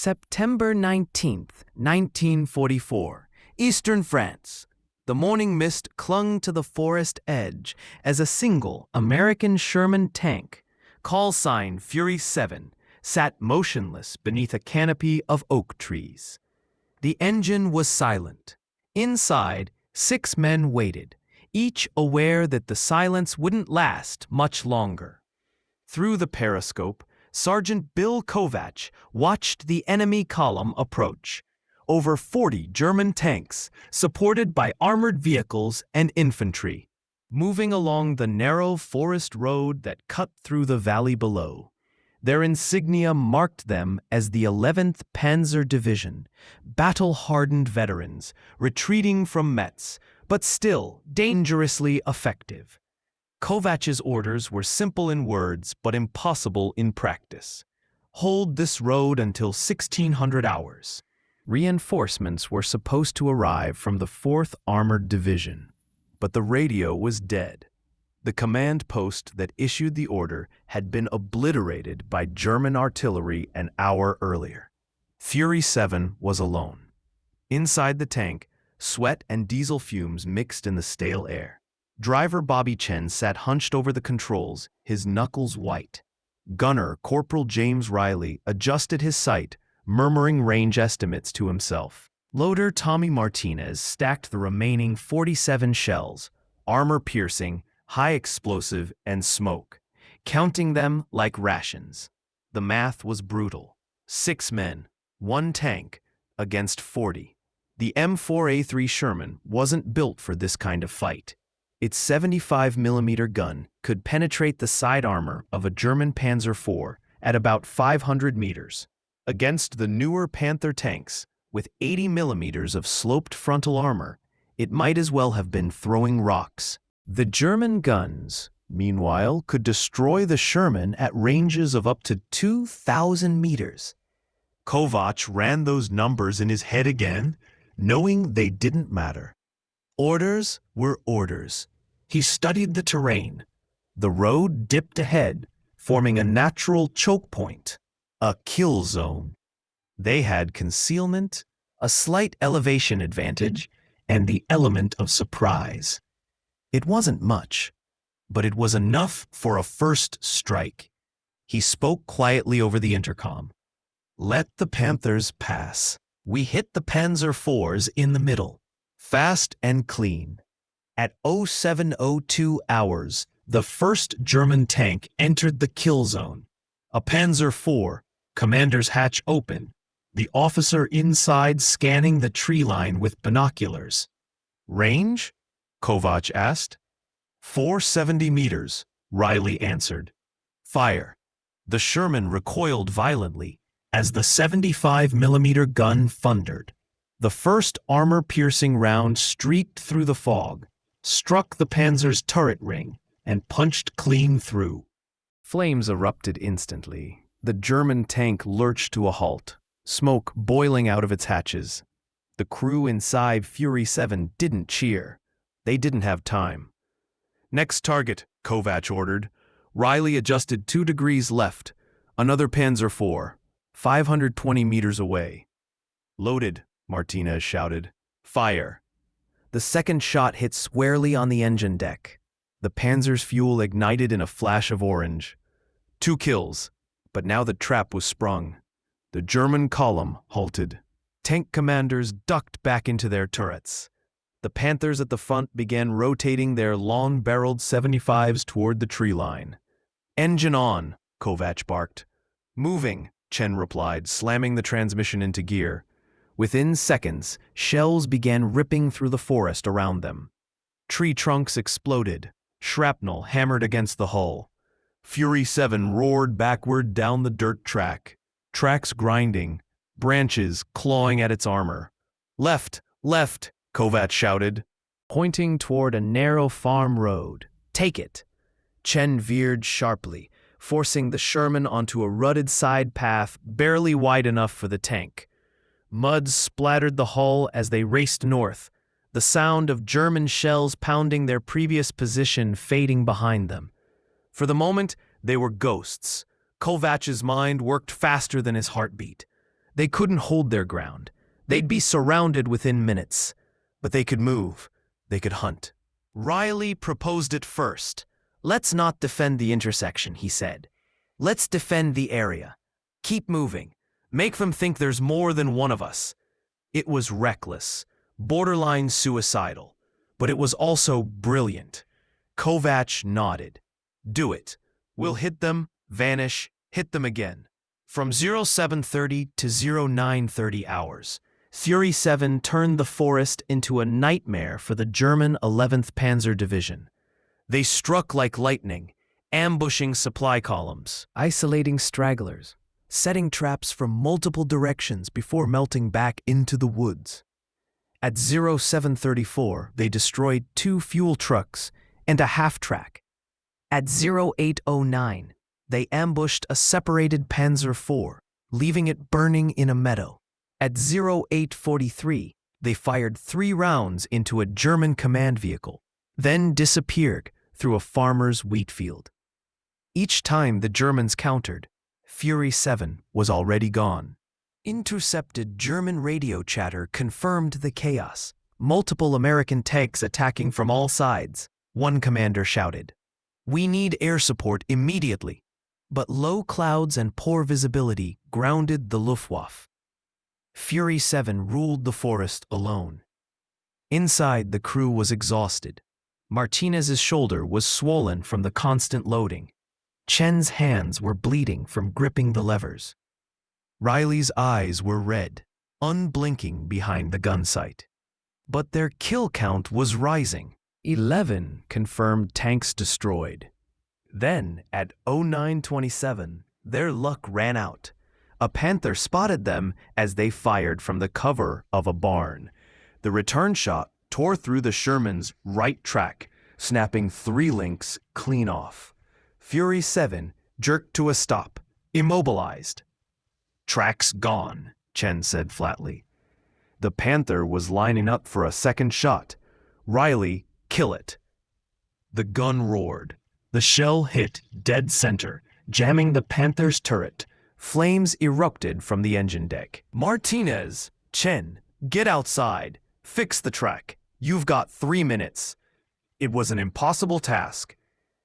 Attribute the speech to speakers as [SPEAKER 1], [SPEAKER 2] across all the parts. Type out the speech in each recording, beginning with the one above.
[SPEAKER 1] September 19th, 1944, Eastern France. The morning mist clung to the forest edge as a single American Sherman tank, callsign Fury 7, sat motionless beneath a canopy of oak trees. The engine was silent. Inside, 6 men waited, each aware that the silence wouldn't last much longer. Through the periscope, Sergeant Bill Kovatch watched the enemy column approach. Over 40 German tanks, supported by armored vehicles and infantry, moving along the narrow forest road that cut through the valley below. Their insignia marked them as the 11th Panzer Division, battle-hardened veterans, retreating from Metz, but still dangerously effective. Kovatch's orders were simple in words but impossible in practice. Hold this road until 1600 hours. Reinforcements were supposed to arrive from the 4th Armored Division, but the radio was dead. The command post that issued the order had been obliterated by German artillery an hour earlier. Fury 7 was alone. Inside the tank, sweat and diesel fumes mixed in the stale air. Driver Chen sat hunched over the controls, his knuckles white. Gunner Corporal James Riley adjusted his sight, murmuring range estimates to himself. Loader Tommy Martinez stacked the remaining 47 shells, armor-piercing, high-explosive, and smoke, counting them like rations. The math was brutal. 6 men, 1 tank, against 40. The M4A3 Sherman wasn't built for this kind of fight. Its 75mm gun could penetrate the side armor of a German Panzer IV at about 500 meters. Against the newer Panther tanks, with 80mm of sloped frontal armor, it might as well have been throwing rocks. The German guns, meanwhile, could destroy the Sherman at ranges of up to 2,000 meters. Kovatch ran those numbers in his head again, knowing they didn't matter. Orders were orders. He studied the terrain. The road dipped ahead, forming a natural choke point, a kill zone. They had concealment, a slight elevation advantage, and the element of surprise. It wasn't much, but it was enough for a first strike. He spoke quietly over the intercom. Let the Panthers pass. We hit the Panzer IVs in the middle. Fast and clean. At 0702 hours, the first German tank entered the kill zone. A Panzer IV, commander's hatch open, the officer inside scanning the tree line with binoculars. Range? Kovatch asked. 470 meters, Riley answered. Fire. The Sherman recoiled violently as the 75mm gun thundered. The first armor-piercing round streaked through the fog, struck the Panzer's turret ring, and punched clean through. Flames erupted instantly. The German tank lurched to a halt, smoke boiling out of its hatches. The crew inside Fury 7 didn't cheer. They didn't have time. Next target, Kovatch ordered. Riley adjusted 2 degrees left. Another Panzer IV, 520 meters away. Loaded, Martinez shouted. Fire. The second shot hit squarely on the engine deck. The Panzer's fuel ignited in a flash of orange. 2 kills, but now the trap was sprung. The German column halted. Tank commanders ducked back into their turrets. The Panthers at the front began rotating their long-barreled 75s toward the tree line. Engine on, Kovatch barked. Moving, Chen replied, slamming the transmission into gear. Within seconds, shells began ripping through the forest around them. Tree trunks exploded. Shrapnel hammered against the hull. Fury 7 roared backward down the dirt track. Tracks grinding, branches clawing at its armor. Left, left, Kovatch shouted, pointing toward a narrow farm road. Take it. Chen veered sharply, forcing the Sherman onto a rutted side path barely wide enough for the tank. Mud splattered the hull as they raced north, the sound of German shells pounding their previous position fading behind them. For the moment, they were ghosts. Kovatch's mind worked faster than his heartbeat. They couldn't hold their ground. They'd be surrounded within minutes. But they could move. They could hunt. Riley proposed it first. "Let's not defend the intersection," he said. "Let's defend the area. Keep moving. Make them think there's more than one of us." It was reckless, borderline suicidal, but it was also brilliant. Kovatch nodded. "Do it. We'll hit them, vanish, hit them again." From 0730 to 0930 hours, Fury 7 turned the forest into a nightmare for the German 11th Panzer Division. They struck like lightning, ambushing supply columns, isolating stragglers, setting traps from multiple directions before melting back into the woods. At 0734, they destroyed 2 fuel trucks and a half-track. At 0809, they ambushed a separated Panzer IV, leaving it burning in a meadow. At 0843, they fired 3 rounds into a German command vehicle, then disappeared through a farmer's wheat field. Each time the Germans countered, Fury 7 was already gone. Intercepted German radio chatter confirmed the chaos. Multiple American tanks attacking from all sides, one commander shouted. "We need air support immediately." But low clouds and poor visibility grounded the Luftwaffe. Fury 7 ruled the forest alone. Inside, the crew was exhausted. Martinez's shoulder was swollen from the constant loading. Chen's hands were bleeding from gripping the levers. Riley's eyes were red, unblinking behind the gun sight. But their kill count was rising. 11 confirmed tanks destroyed. Then, at 0927, their luck ran out. A Panther spotted them as they fired from the cover of a barn. The return shot tore through the Sherman's right track, snapping 3 links clean off. Fury 7 jerked to a stop, immobilized. "Track's gone," Chen said flatly. The Panther was lining up for a second shot. "Riley, kill it." The gun roared. The shell hit dead center, jamming the Panther's turret. Flames erupted from the engine deck. "Martinez, Chen, get outside. Fix the track. You've got 3 minutes." It was an impossible task,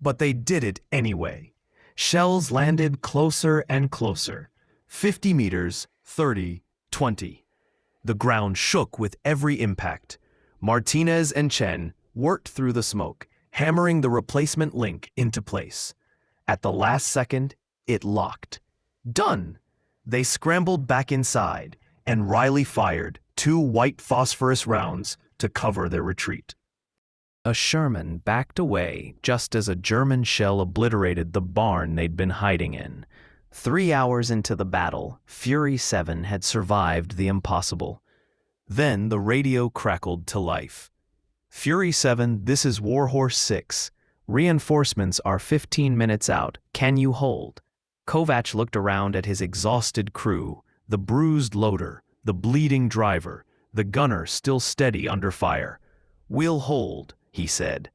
[SPEAKER 1] but they did it anyway. Shells landed closer and closer. 50 meters, 30, 20. The ground shook with every impact. Martinez and Chen worked through the smoke, hammering the replacement link into place. At the last second, it locked. Done! They scrambled back inside, and Riley fired 2 white phosphorus rounds to cover their retreat. A Sherman backed away just as a German shell obliterated the barn they'd been hiding in. 3 hours into the battle, Fury 7 had survived the impossible. Then the radio crackled to life. "Fury 7, this is Warhorse 6. Reinforcements are 15 minutes out. Can you hold?" Kovatch looked around at his exhausted crew, the bruised loader, the bleeding driver, the gunner still steady under fire. "We'll hold," he said.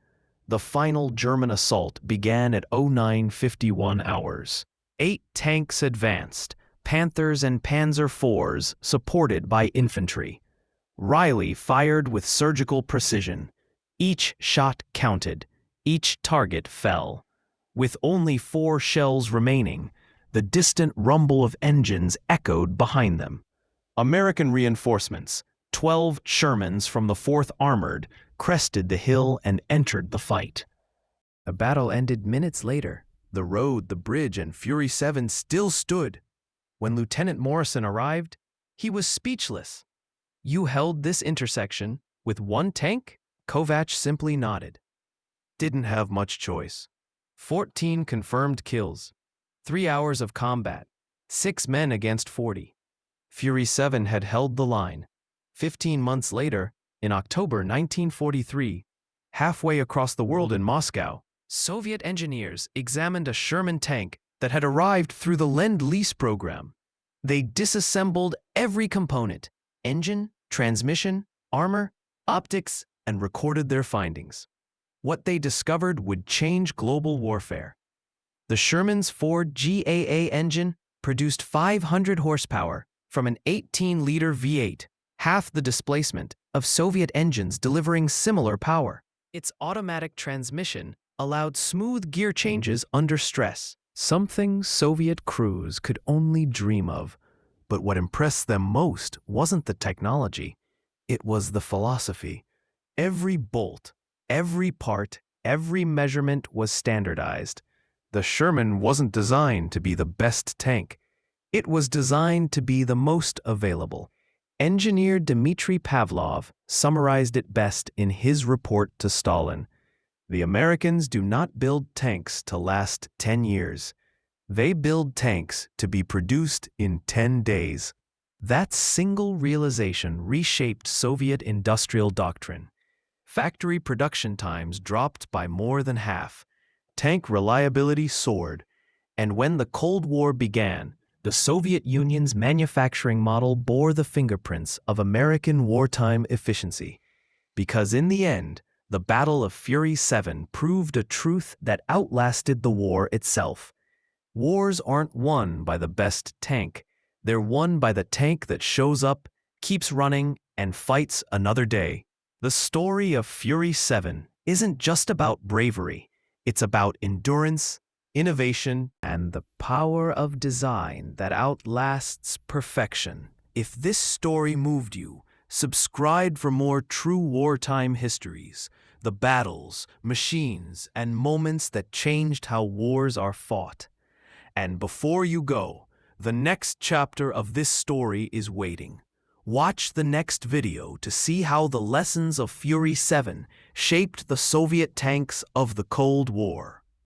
[SPEAKER 1] The final German assault began at 0951 hours. 8 tanks advanced, Panthers and Panzer IVs supported by infantry. Riley fired with surgical precision. Each shot counted. Each target fell. With only 4 shells remaining, the distant rumble of engines echoed behind them. American reinforcements, 12 Shermans from the 4th Armored, crested the hill and entered the fight. The battle ended minutes later. The road, the bridge, and Fury 7 still stood. When Lieutenant Morrison arrived, he was speechless. "You held this intersection with 1 tank?" Kovatch simply nodded. "Didn't have much choice. 14 confirmed kills. 3 hours of combat. 6 men against 40. Fury 7 had held the line. 15 months later, in October 1943, halfway across the world in Moscow, Soviet engineers examined a Sherman tank that had arrived through the Lend-Lease program. They disassembled every component: engine, transmission, armor, optics, and recorded their findings. What they discovered would change global warfare. The Sherman's Ford GAA engine produced 500 horsepower from an 18-liter V8, half the displacement of Soviet engines delivering similar power. Its automatic transmission allowed smooth gear changes under stress, something Soviet crews could only dream of. But what impressed them most wasn't the technology, it was the philosophy. Every bolt, every part, every measurement was standardized. The Sherman wasn't designed to be the best tank. It was designed to be the most available. Engineer Dmitry Pavlov summarized it best in his report to Stalin. The Americans do not build tanks to last 10 years. They build tanks to be produced in 10 days. That single realization reshaped Soviet industrial doctrine. Factory production times dropped by more than half. Tank reliability soared. And when the Cold War began, the Soviet Union's manufacturing model bore the fingerprints of American wartime efficiency. Because in the end, the Battle of Fury 7 proved a truth that outlasted the war itself. Wars aren't won by the best tank. They're won by the tank that shows up, keeps running, and fights another day. The story of Fury 7 isn't just about bravery. It's about endurance, innovation, and the power of design that outlasts perfection. If this story moved you, subscribe for more true wartime histories, the battles, machines, and moments that changed how wars are fought. And before you go, the next chapter of this story is waiting. Watch the next video to see how the lessons of Fury 7 shaped the Soviet tanks of the Cold War.